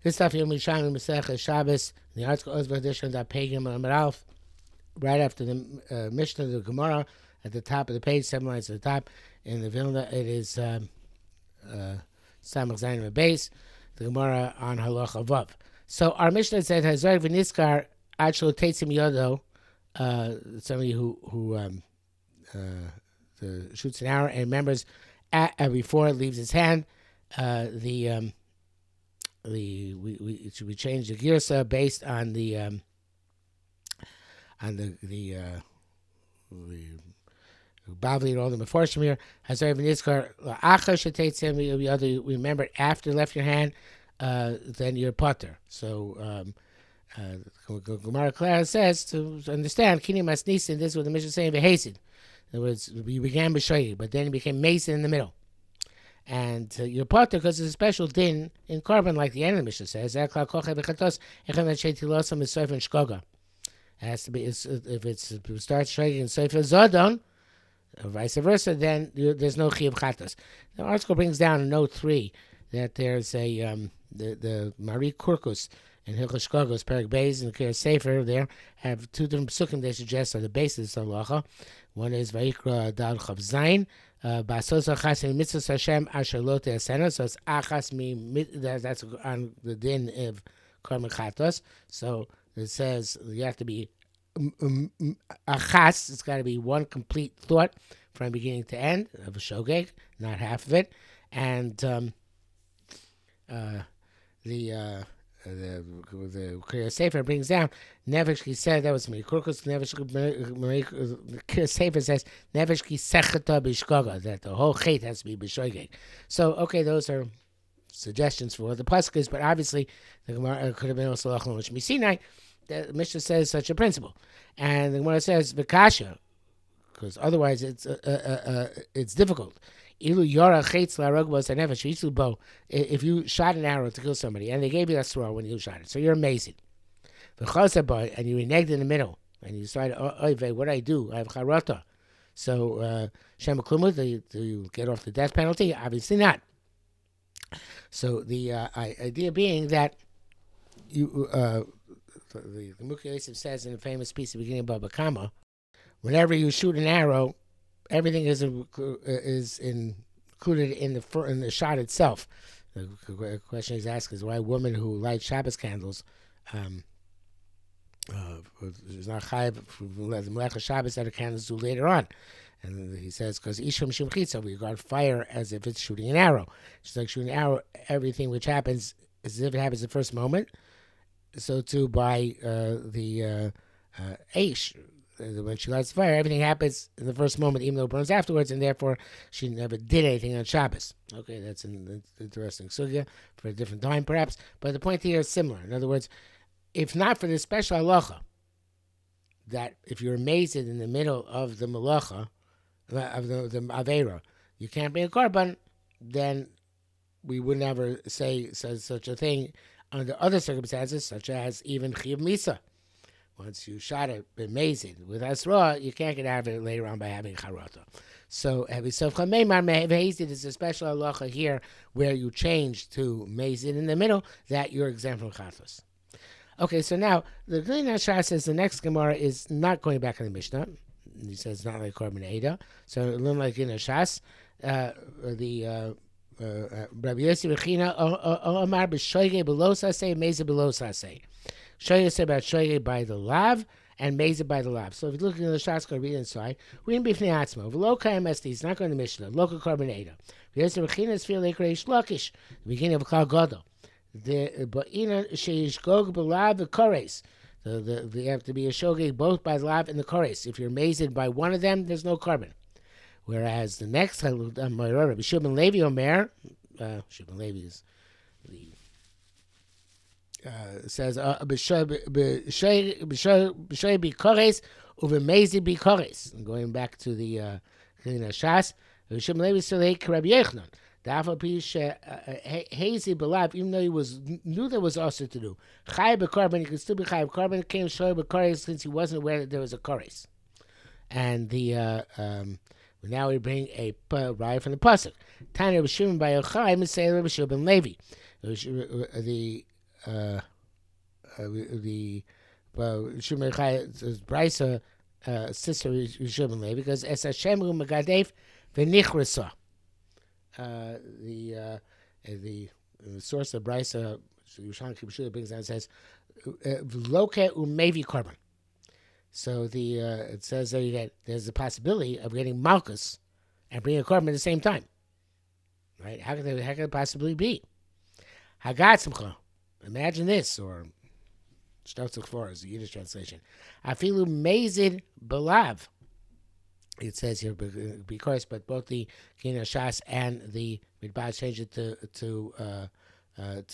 This stuff Yerushalmi Shabbos. The article Ozba edition that Pagim Ralph, right after the Mishnah, the Gemara, at the top of the page, 7 lines at the top. In the Vilna, it is Samach Zayin base. The Gemara on Halacha Vav. So our Mishnah said Hazar v'Niskar actually takes him yodo, somebody who shoots an arrow and remembers before it leaves his hand. We changed the girsa based on the Bavli and all the Meforshim here. Hazar v'Niskar la'achar shetates him yodo. Remember after it left your hand. Then you're potter. So Gemara Clara says to understand Kini Masnisin. This is what the Mishnah is saying. Behasid. In other words, you began b'shoyi, but then you became mason in the middle, and you're potter because it's a special din in carbon, like the end of the Mishnah says. It has to be if it starts striking in Sefer Zodon, or vice versa. Then there's no chiyuv chatos. The article brings down in note 3 that there's a the Marie Kurkus and Hilchos Shkogos, Perek Beis, and Kir Sefer there have two different psukim they suggest are the basis of halacha. One is Vayikra Dal Chav Zayin, Basos Achas in Mitzvos Hashem Asher Lo Te'asena. So it's Achas mi that's on the din of Karma Chatos. So it says you have to be Achas. It's got to be one complete thought from beginning to end of a shogeg, not half of it, and the Kriya Sefer brings down Neveshki said that was Merikurkus. Kriya Sefer says Neveshki Sechata Bishkoga, that the whole chait has to be B'shoigeg. So those are suggestions for what the pasuk is, but obviously the Gemara could have been also Lachon L'Shmi Sinai. The Mishnah says such a principle, and the Gemara says V'kasha, because otherwise it's difficult. If you shot an arrow to kill somebody and they gave you a throw when you shot it, so you're amazing. And you reneged in the middle and you decided, what do I do? I have charata. So, Shem Klumut, do you get off the death penalty? Obviously not. So the idea being that the Mukhi Yosef says in the famous piece at the beginning of Baba Kama, whenever you shoot an arrow, everything is included in the shot itself. The question he's asking is why a woman who lights Shabbos candles is not chayav the Melech Shabbos that the candles do later on. And he says because Isham Shimchitza, we regard fire as if it's shooting an arrow. Just like shooting an arrow, everything which happens is as if it happens the first moment. So too by the Aish. When she lights the fire, everything happens in the first moment, even though it burns afterwards, and therefore she never did anything on Shabbos. Okay, that's an interesting sugya for a different time, perhaps. But the point here is similar. In other words, if not for this special halacha, that if you're amazed in the middle of the malacha, of the aveira, you can't bring a korban, then we would never say such a thing under other circumstances, such as even chiyuv misa. Once you shot it, amazing. With Asra, you can't get out of it later on by having charata. So, is a special halacha here where you change to mazid in the middle, that you're exempt from chatos. Okay, so now, the Glein HaShas says the next Gemara is not going back in the Mishnah. He says not like Korban Eda. So, a little like Glein HaShas, Rabbi Yossi Bechina, Omar b'shoige below saseh, mazid below saseh. Shoyah about Shoyah by the lav and Meza by the lav. So if you're looking at the shots, go read inside. We didn't be from the Atzmo. V'lo kayam esti. It's not going to Mishnah. Local Korban Eda. V'yos rechinas feel like Reish Lakish. The beginning of Klal Gadol. The ba'ina sheishgog b'lav v'kores. They have to be a shogeg both by the lav and the kores. If you're mazed by one of them, there's no carbon. Whereas the next Rabbi Shimon Levi Omer, Shimon Levi is the says b'shoy b'kores uv'mezi b'kores. Going back to the Shas, Shimon Levi still ate Rabbi Yochanan. The Alpha Pish hazy b'lav, even though he knew there was also to do chay b'korban, he could still be chay b'korban. Came shoy b'kores since he wasn't aware that there was a kores. And the now we bring a right from the pasuk. Tanya Rabbi Shimon by Yochai, Mitzay Rabbi Shimon Levi. The the Shumei Brisa sister Rishon Levi, because es Hashem hu megadef v'nichrasa. The source of Brisa Yerushalmi Shabbos brings down, says Loke umevi korban. So it says that there's a possibility of getting malchus and bringing a korban at the same time. Right? How could it possibly be? Hagat simcha. Imagine this, or Shtotzach for is the Yiddish translation. Afilu mezid belav. It says here, because, but both the Kina Shas and the Midbar changed it to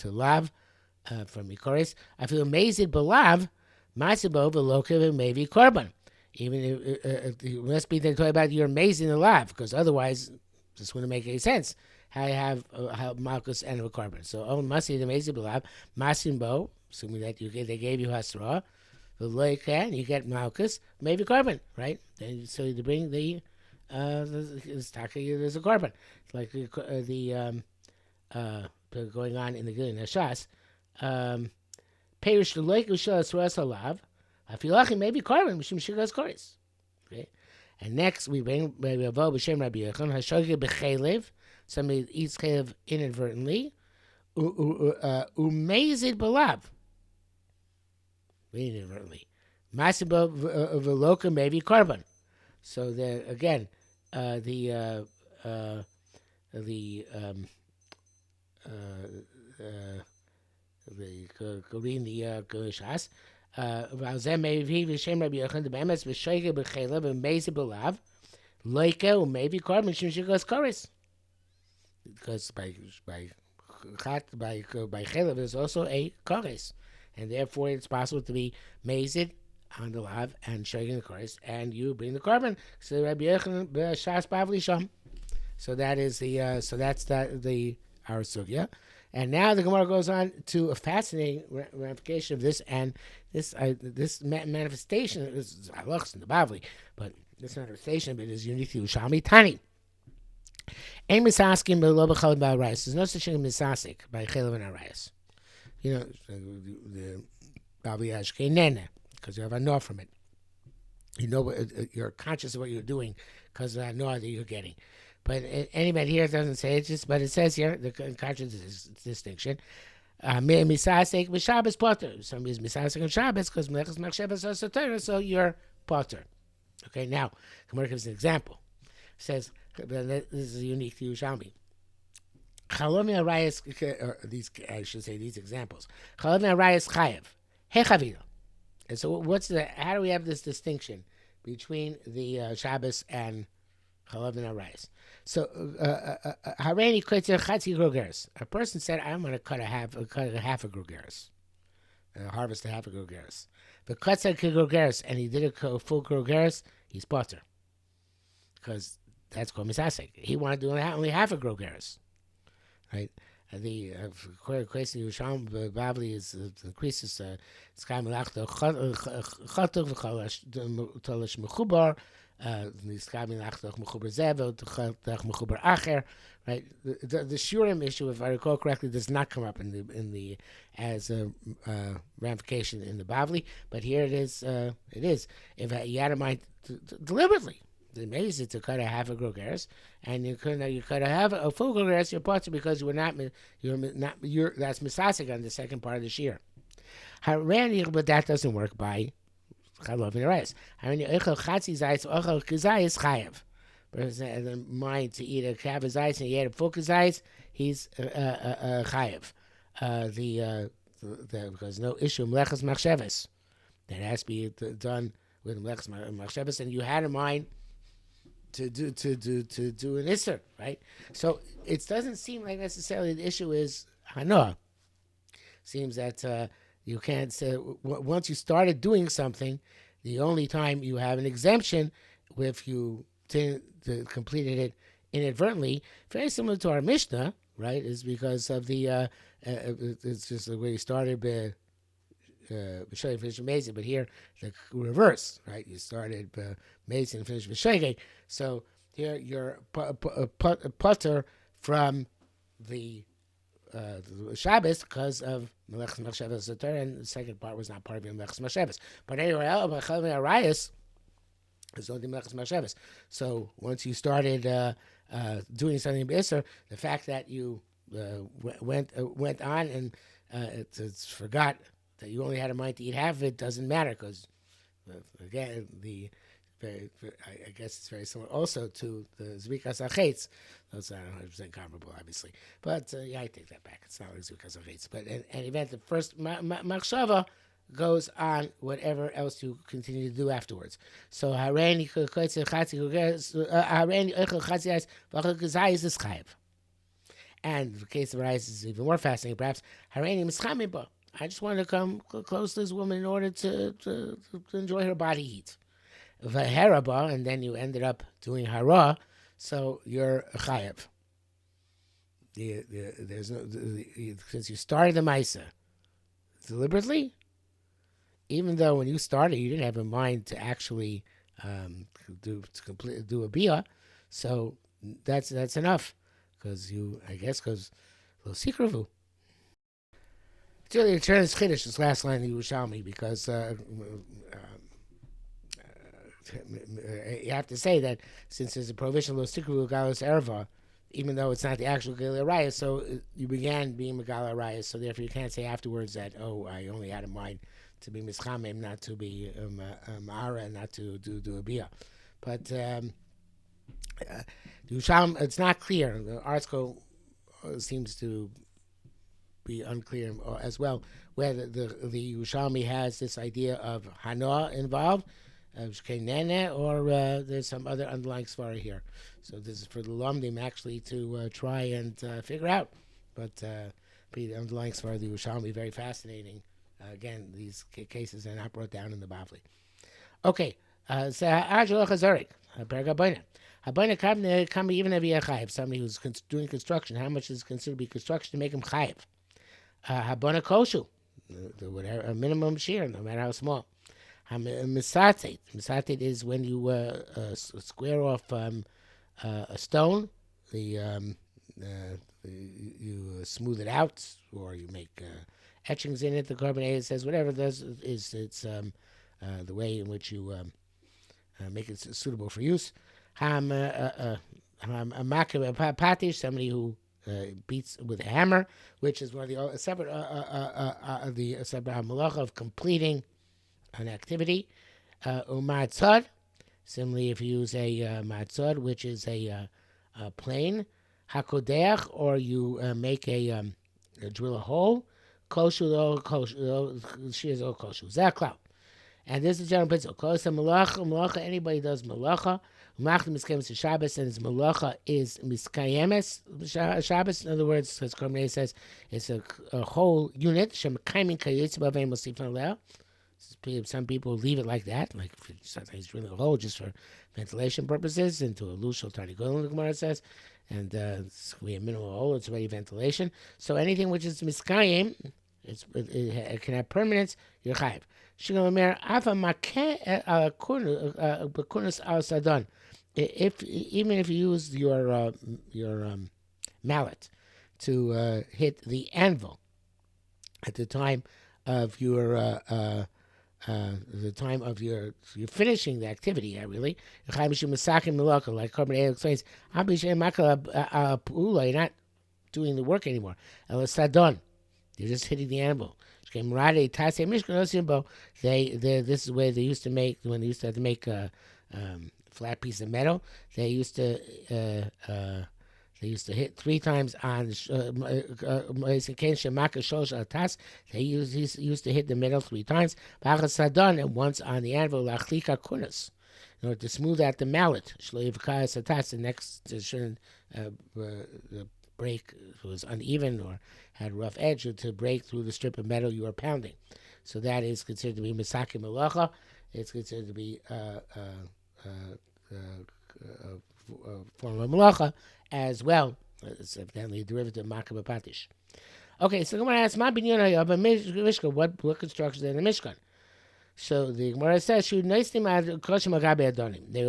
lav from Mikoris. Afilu mezid belav, masibo velokev maybe korban. Even it must be they're talking about you're amazing the lav, because otherwise this wouldn't make any sense. How you have malchus and a korban. So must be the amazing belav masimbo. Assuming that they gave you hasra, the loikan, you get malchus, maybe korban, right? Then so you bring there's a korban. It's like going on in the Gilin Hashas. Perish the loik ushal asras halav. Afilachim maybe korban mishum shigas koris. Okay, and next we bring Rabbi Avo b'shem Rabbi Yechon hashogeg b'chelev. Somebody eats chelev inadvertently. Umezid b'lav. Inadvertently. Masibo v'loka maybe korban. So there again, the Korean Shas. Valzem maybe v'shem Rabbi Yochanan the bemes v'shoyge b'chelev v'mezid b'lav loika maybe korban shim shigos koris. Because by chelev is also a koris. And therefore, it's possible to be mazed on the lav and showing the chorus, and you bring the korban. So Rabbi Yochanan b'shas bavli sham. So that is the our sugya. And now the Gemara goes on to a fascinating ramification of this, and this manifestation is halachos in the bavli, but this manifestation of it is unique to Yerushalmi Tani. Ein misaskim below b'chalim ba'arayis. There's no such thing as misasik by chelav and arayis. You know, the Babi Ashkenene, because you have a no from it. You know, you're conscious of what you're doing because of that no that you're getting. But anybody here doesn't say it, but it says here, the conscious distinction. Misasek b'Shabbos potter. Somebody's misasek on Shabbos because Melechus Machshavas are Soter, so you're potter. Okay, now, Gemara gives an example. It says, this is unique to Yerushalmi. Chalomi arayis, these I should say these examples. Chalomi arayis chayev hechavila. And so, how do we have this distinction between the Shabbos and chalomi arayis? So, hareni koitzer chatzi grogeres. A person said, "I'm going to cut a half a grogeres, harvest a half a grogeres." The koitzer grogeres, and he did a full grogeres. He's potter because that's called misasek. He wanted to do only half a grogeres. Right, the question Yerushalmi Bavli is increases Sky Melachto Chatuch Tolish Mechubar Sky Melachto Mechubar Zev Mechubar Acher. Right, the Shurim issue, if I recall correctly, does not come up in the as a ramification in the Bavli, but here it is. It is if you had a mind deliberately. Amazing to cut a half a grogeres, and you cut a full grogeres, you're potter because you're that's misasik on the second part of the shear. But that doesn't work by chalav and arayis. The mind to eat a half a zayis and you eat a full zayis, he's chayev. Because no issue melechas machshavas that has to be done with melechas machshavas, and you had in mind to do an isser, right? So it doesn't seem like necessarily the issue is hanoah. Seems that you can't say once you started doing something, the only time you have an exemption if you completed it inadvertently, very similar to our Mishnah, right? Is because of the it's just the way you started. Finished amazing, but here the reverse, right? You started amazing and finished b'shegeg. So here you're putter from the Shabbos because of Melechus Machshavas Zatar, and the second part was not part of your Melechus Machshavas. But anyway, Chalmi Arayas is only Melechus Machshavas. So once you started doing something B'Isser, the fact that you went on and it's forgot that you only had a mind to eat half of it doesn't matter because again I guess it's very similar also to the Zvikas Achetz. Those are 100% comparable, obviously. But yeah, I take that back. It's not like Zvikas Achetz. But in any event, the first Machshava goes on whatever else you continue to do afterwards. So Hareni is chayiv. And the case of rice is even more fascinating, perhaps. Hareni mischamiba. I just wanted to come close to this woman in order to enjoy her body heat. V'heraba, and then you ended up doing hara, so you're chayiv. There's no since you started the Maisa deliberately, even though when you started you didn't have in mind to actually do a bia, so that's enough because lo sikravu. It's really a turn chiddush this last line of Yerushalmi because. You have to say that since there's a prohibition of lo sikravu galos erva, even though it's not the actual Galil Arayas, so you began being Megal Arayas, so therefore you can't say afterwards that, I only had in mind to be Mischamim, not to be Ma'ara, not to do a Bia. But it's not clear. The article seems to be unclear as well, whether the Yerushalmi has this idea of Hana involved, or there's some other underlying svara here. So this is for the Lomdim actually to try and figure out. But the underlying svara of the Yerushalmi, very fascinating. Again, these cases are not brought down in the Bavli. Okay, so Ajaloch Hazarik, Pergaboina. Haboina Kam even if you're chayiv, somebody who's doing construction, how much is considered to be construction to make him chayiv? Habona Koshu, whatever, a minimum shear, no matter how small. Misatet is when you square off a stone, you smooth it out, or you make etchings in it. The carbonate says whatever it does is it's the way in which you make it suitable for use. Patish, somebody who beats with a hammer, which is one of the separate malacha of completing an activity. Matzad, similarly, if you use a matzad, which is a plane, hakodeach, or you make drill a hole, koshu, she is all koshu. Zaklau. And this is the general principle. Koshu malacha, anybody does malacha. Malach miskayemes Shabbos, and his malacha is miskayemes Shabbos. In other words, as Korbanei says, it's a whole unit. Shemekaymin kayitz b'avei mosifan leah. Some people leave it like that, like sometimes drilling a hole just for ventilation purposes into a lushal tardigol, the Gemara says, and it's going to be a minimal hole, it's already ventilation. So anything which is miskayim, it can have permanence, you're chayiv. Shigam afa makeh b'kunas al sadon. Even if you use your mallet to hit the anvil at the time of your you're finishing the activity, really. Like Korbanei explains, you're not doing the work anymore. You're just hitting the anvil. This is where they used to make, when they used to have to make a flat piece of metal, they used to hit 3 times on. They used to hit the metal 3 times, and once on the anvil, in order to smooth out the mallet. The next shouldn't break, if it was uneven or had a rough edge, to break through the strip of metal you were pounding. So that is considered to be misakim malacha. It's considered to be a form of malacha as well. It's evidently a derivative of makam patish. Okay, so the Gemara asks, "Ma binyan of a mishkan? What construction is in the Mishkan?" So the Gemara says, "They would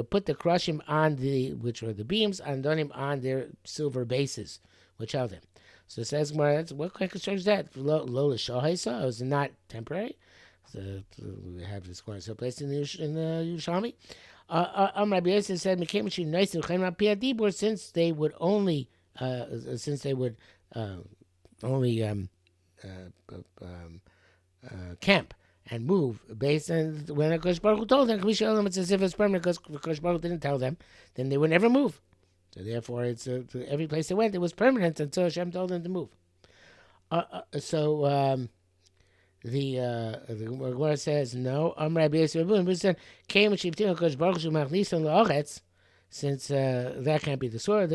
put the krushim on which were the beams, and adonim on their silver bases, which held them." So it says, well, what kind of construction is that? Lola Shahisa, is it not temporary? So we have this going so place in the Yerushalmi. Rabbi Yosef said, since they would only, only camp and move based on when Hakadosh Baruch Hu told them. It's as if it's permanent because Hakadosh Baruch Hu didn't tell them. Then they would never move. So therefore, it's every place they went, it was permanent until Hashem told them to move. The Gemara says no. Rabbi Yosef said came and Shibtin Hakadosh Baruch Hu machnisan la'aretz. Since that can't be the source,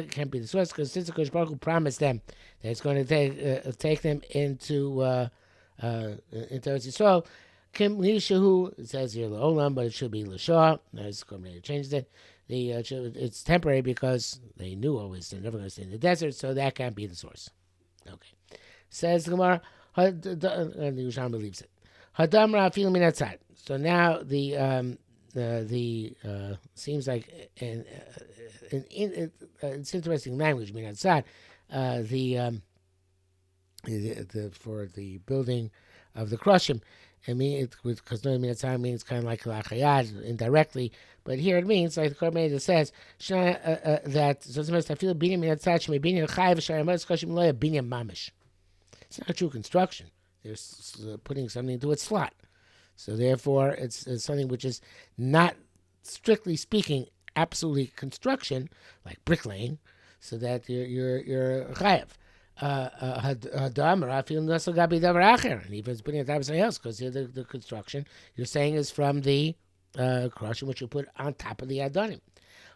because since Hakadosh Baruch Hu promised them that it's going to take them into Eretz Yisrael. Kim Lishahu, it says here Olam, but it should be Lashah. As Korban changed it. It's temporary because they knew always they're never going to stay in the desert, so that can't be the source. Okay. Says the Gemara, and the Yerushalmi believes it. Hadam Ra'afil min atzad. So now the seems like it's interesting language min atzad. For the building of the Krushim. I mean, because no Minatzah means kind of like Lachayad indirectly, but here it means, like the Korban says, that sometimes I feel Binyan Minatzah, Shemay Binyan Chayav, Shayamaz Krushim Loya, Binyan Mamish. It's not true construction. They're putting something into its slot. So therefore, it's something which is not, strictly speaking, absolutely construction, like bricklaying, so that you're Chayav. Hadam, I feel also got to be davar acher, and even putting it on something else, because here the construction you're saying is from the crushing which you put on top of the adonim.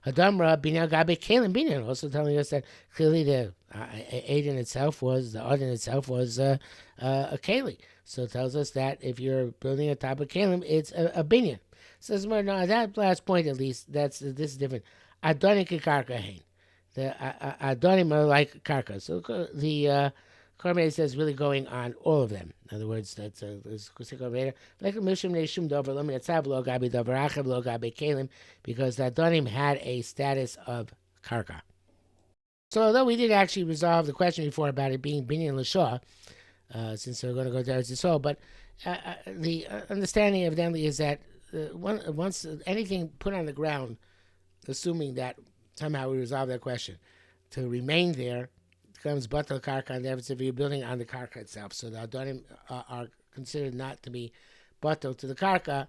Hadamra binyan gabe kalim binyan, also telling us that clearly the adin itself was the adin itself was a keli. So it tells us that if you're building on top of kalim, it's a binyan. Says no, that last point at least this is different. Adonim kikarka hein. The Adonim are like karka. So the Korban says really going on all of them. In other words, that's because the Adonim had a status of karka. So although we did actually resolve the question before about it being binyan l'shah, since we're going to go to Eretz Yisrael, but the understanding evidently is that once anything put on the ground, assuming that somehow we resolve that question, to remain there becomes batal karka, and therefore if you're building on the karka itself. So the adonim are considered not to be batal to the karka,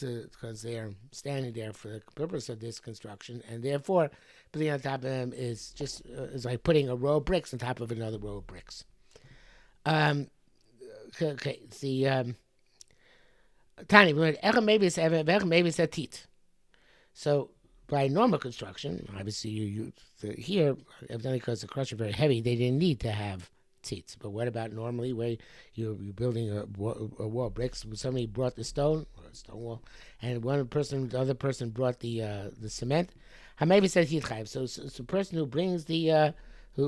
because they are standing there for the purpose of this construction, and therefore putting on top of them is just is like putting a row of bricks on top of another row of bricks. Okay, the Tani, maybe it's a tit. So by normal construction, obviously here, evidently because the crusher is very heavy, they didn't need to have teats. But what about normally where you're building a wall of bricks? Somebody brought the stone wall, and the other person brought the cement. Maybe says hitchayv. So the person who brings who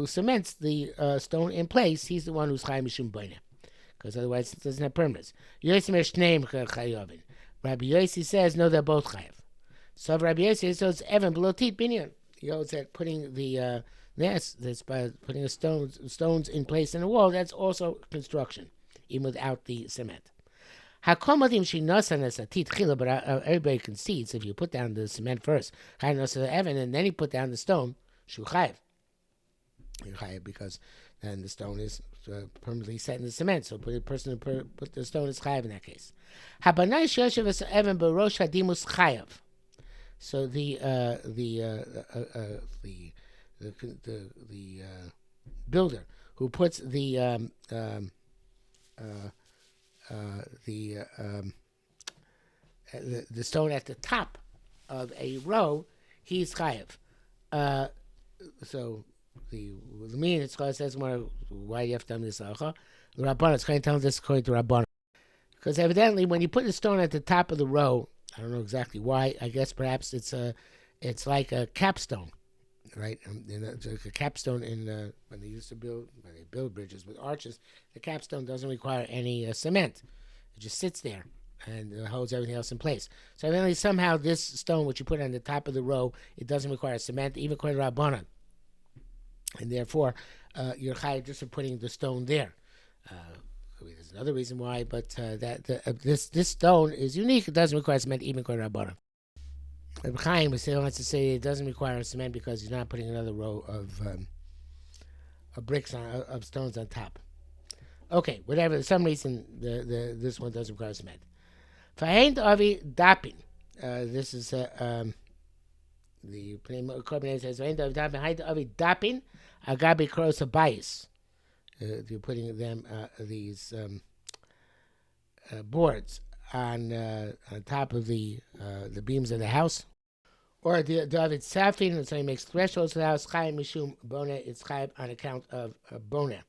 cements the stone in place, he's the one who's chayv mishum boina, because otherwise it doesn't have permanence. Rabbi Yossi says no, they're both chayv. So Rabbi Yossi says Evan below tit binyan. He holds that putting the that's by putting the stones in place in the wall. That's also construction, even without the cement. Hakomadim shinasan as a tit chila, but everybody concedes if you put down the cement first, Evan, and then you put down the stone, shu chayiv. You're chayiv because then the stone is permanently set in the cement. So the person who put the stone is chayiv in that case. Habanai sheshav as Evan berosh hadimus chayiv. So the builder who puts the stone at the top of a row, he's chayiv. So the mean it's called says why do you have to tell me this? Rabbanan, it's going to tell this according to Rabbanan, because evidently when you put the stone at the top of the row, I don't know exactly why. I guess perhaps it's like a capstone, right? It's like a capstone when they build bridges with arches. The capstone doesn't require any cement; it just sits there and holds everything else in place. So evidently, somehow this stone, which you put on the top of the row, it doesn't require cement, even according to Rabbanan. And therefore, you're chayiv just for putting the stone there. There's another reason why, but this stone is unique. It doesn't require cement, even Rabbanan. Reb Chaim wants to say it doesn't require cement because he's not putting another row of bricks of stones on top. Okay, whatever. For some reason, this one doesn't require cement. Fahind avi dapin. This is the Korban says fahind avi dapin agabi krosa bayis. You're putting them these boards on top of the beams of the house. Or David Safin, so he makes thresholds for the house. Chayim mishum bona. It's chayim on account of bona.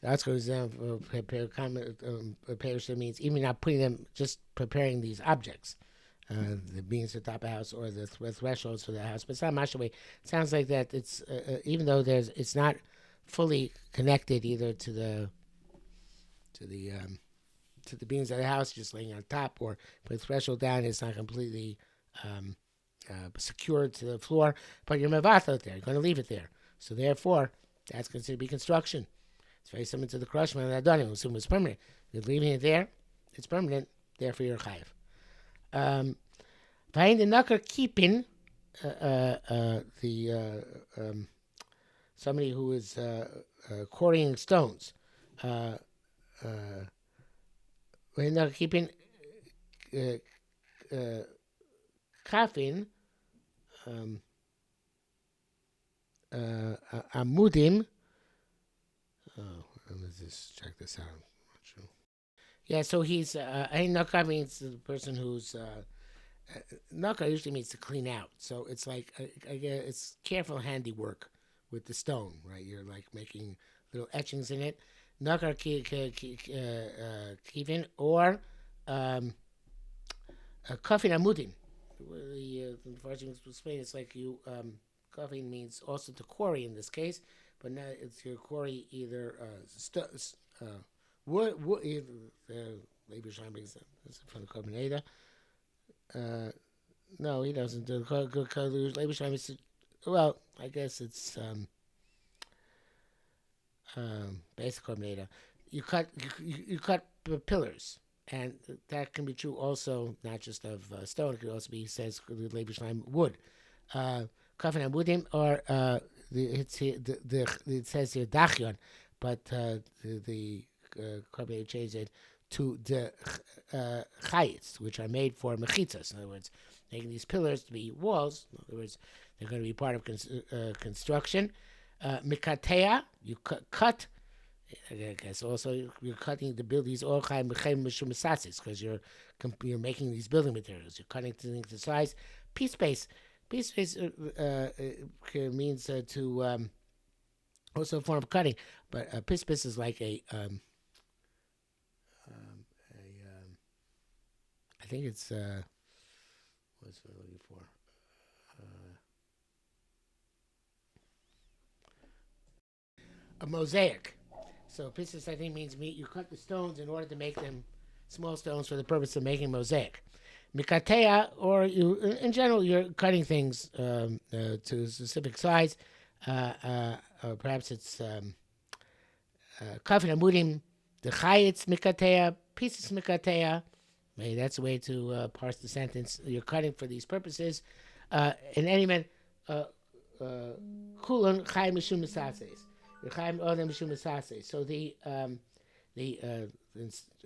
That's goes down for means even not putting them, just preparing these objects, the beams at the top of the house or the thresholds for the house. But it's not much away. It sounds like that it's even though it's not fully connected either to the beams of the house, just laying on top, or put the threshold down. It's not completely secured to the floor, but you're mevath out there. You're going to leave it there. So therefore, that's considered to be construction. It's very similar to the crushman that I've done. Assume it's permanent. You're leaving it there. It's permanent. Therefore, you're chayiv. Behind the knocker keeping somebody who is quarrying stones. When they're keeping kafin amudim. Let me just check this out. Sure. Yeah, so he's naka means the person who's naka usually means to clean out. So it's like it's careful handiwork with the stone, right? You're like making little etchings in it. Naka kivin or kafin amudim. The Farsi explain it's like you kafin means also to quarry in this case, but now it's your quarry either wood either Yerushalmi brings this from the Korban. No, he doesn't do Yerushalmi. Well, I guess it's basic Korban. You cut pillars, and that can be true also not just of stone. It could also be, says Yerushalmi, wood. Kafin amudim, or it says here dachyon, but the Korban changed it to the chayitz, which are made for mechitzas. In other words, making these pillars to be walls. In other words, they're going to be part of construction. Mikatea, you cut. I guess also you're cutting the buildings all because you're making these building materials. You're cutting things to size. Piece space means to also a form of cutting, but piece is like I think it's what's what I'm looking for. A mosaic. So pistis I think means meat. You cut the stones in order to make them small stones for the purpose of making mosaic. Mikatea, or you in general you're cutting things to a specific size. Or perhaps it's kafin amudim, the chayitz mikatea, pieces mikatea. Maybe that's a way to parse the sentence. You're cutting for these purposes. In any event, kulon chay mishum misases. So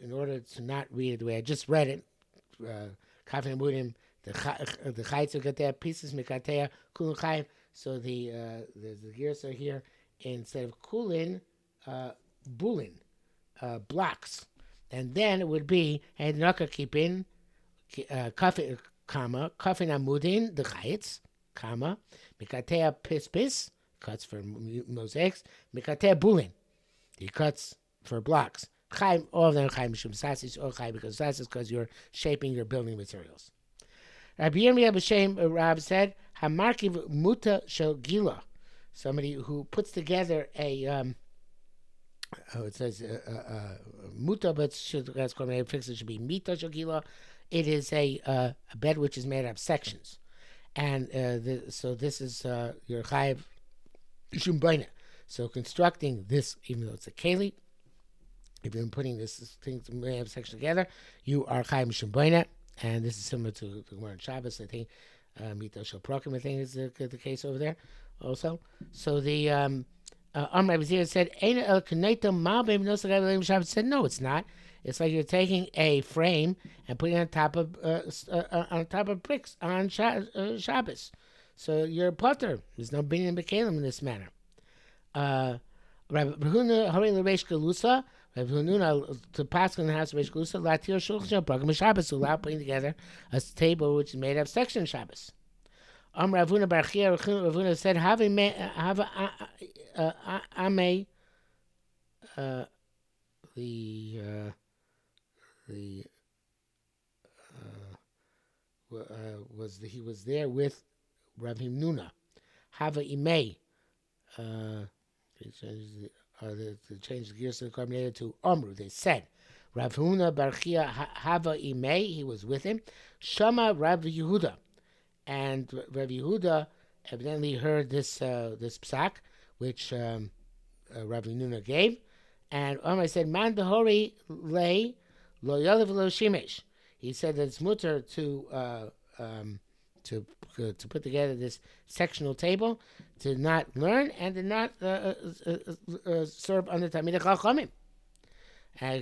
in order to not read it the way I just read it, kafin amudim, the chayitz mikatea, pieces mikatea, kulon chay. So the gears are here. Instead of kulin, bulin, blocks. And then it would be and naka kipin, kafin amudin, the chayitz, comma, mikatea pispis, cuts for mosaics, mikatea bulin, he cuts for blocks. Chaim, all of them chaim mishum sasis, or chaim because sasis, because you're shaping your building materials. Rabbi Yirmiyah B'Shem Rab said, "Hamarkiv muta shel gila," somebody who puts together a it says muta, but should be mita shel gila. It is a bed which is made out of sections, and so this is your chayiv shumbayna. So constructing this, even though it's a keli, if you're putting this thing made out of sections together, you are chayiv shumbayna, and this is similar to the Gemara in Shabbos. I think Mito Shel Prokim, I think is the case over there also. So the Rabbi Zira said, said, no, it's not. It's like you're taking a frame and putting it on top of bricks on Shabbos. So you're a potter. There's no binyan b'kelim in this manner. Rabbi Huna Hori l'Reish Galusa. Rabbi Huna to pass in the house of Reish Galusa. Latir Shulchan Program Shabbos. Allow putting together a table which is made of section Shabbos. Rav Huna Bar Chia. Rav Huna said, "Have ame he was there with Rav Himnuna. Hava imei. To change the gears of the carbonated to Omru. They said, Rav Huna Bar Chia Hava imei. He was with him. Shama Rav Yehuda, and Rav Yehuda evidently heard this psak which Rav Himnuna gave. And Omar said, "Man dehori lay lo yalev lo shimesh." He said that it's mutter to put together this sectional table, to not learn and to not serve under Talmidei Chachamim,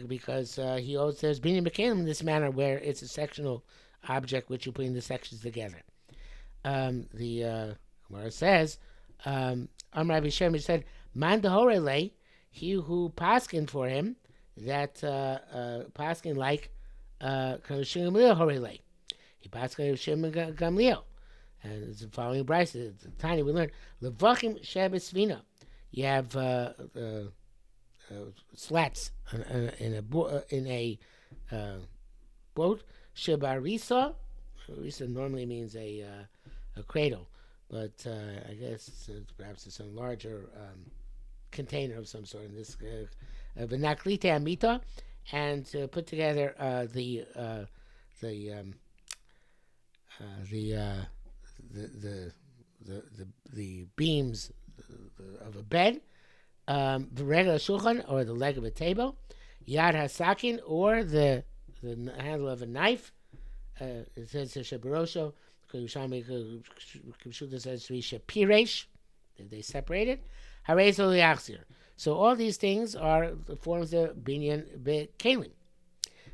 because he also says binyan b'kelim in this manner where it's a sectional object which you put in the sections together. The Gemara says, Rabbi Shemish said, "Man dehori lay." He who paskin for him, that paskin like Shimon Gamliel Horele. He paskin Shimon Gamliel. And it's the following Bryce, it's tiny, we learned, Levachim Shabbos Vina. You have slats in a boat, Shabarisa. Risa normally means a cradle, but I guess perhaps it's some larger container of some sort in this v'naklite amita, and to put together the beams of a bed, the regular shulchan, or the leg of a table, yad hasakin, or the handle of a knife. It says shabarosho. Yerushalmi says shapiresh. They separated. So all these things are the forms of binyan b'kelim.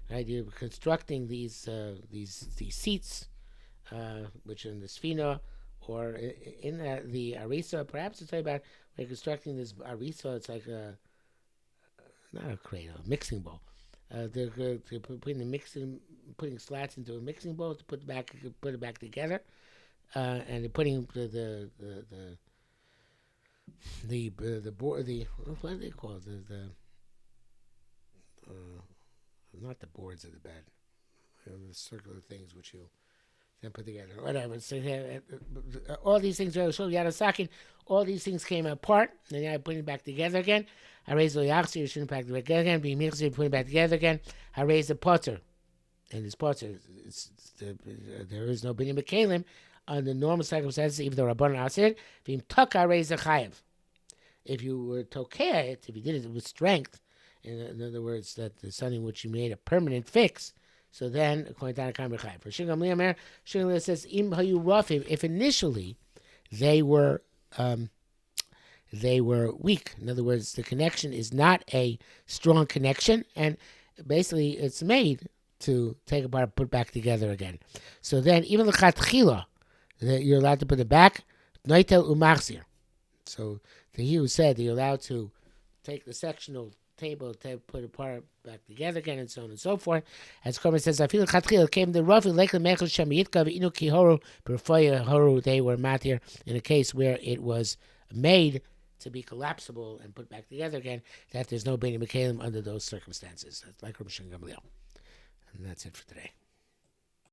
Right, you're constructing these seats, which are in the sfina, or in the arisa. Perhaps it's about when you're constructing this arisa. It's like not a cradle, a mixing bowl. They're putting slats into a mixing bowl to put it back together, and they're putting the board, what do they call it? The not the boards of the bed, the circular things which you then put together, whatever. So all these things are show Yadasakin. All these things came apart, and now I put it back together again. I raised the yachsi, you shouldn't pack it back together again. Be mixed, put it back together again. I raised the potter, and this potter, there is no binyan b'kelim under normal circumstances, even though Rabbanan asked it. V'im taka raise the chayiv. If you were tokea it, if you did it with strength, in other words, that there's something which you made a permanent fix, so then according to Tanakam chayiv. For Shingam Liamer, Shingam says im hayu rafim. If initially they were weak, in other words, the connection is not a strong connection, and basically it's made to take apart and put back together again. So then even the chatchila, that you're allowed to put it back, noitel umachzir. So he who said that you're allowed to take the sectional table to put it apart back together again, and so on and so forth. As Korban says, I feel chatchila came the rough like the mechel shamiyitka v'inu ki horu b'rfoya horu. They were matir in a case where it was made to be collapsible and put back together again, that there's no binyan b'kelim under those circumstances. That's like Rabbi Shimon Gamliel. And that's it for today.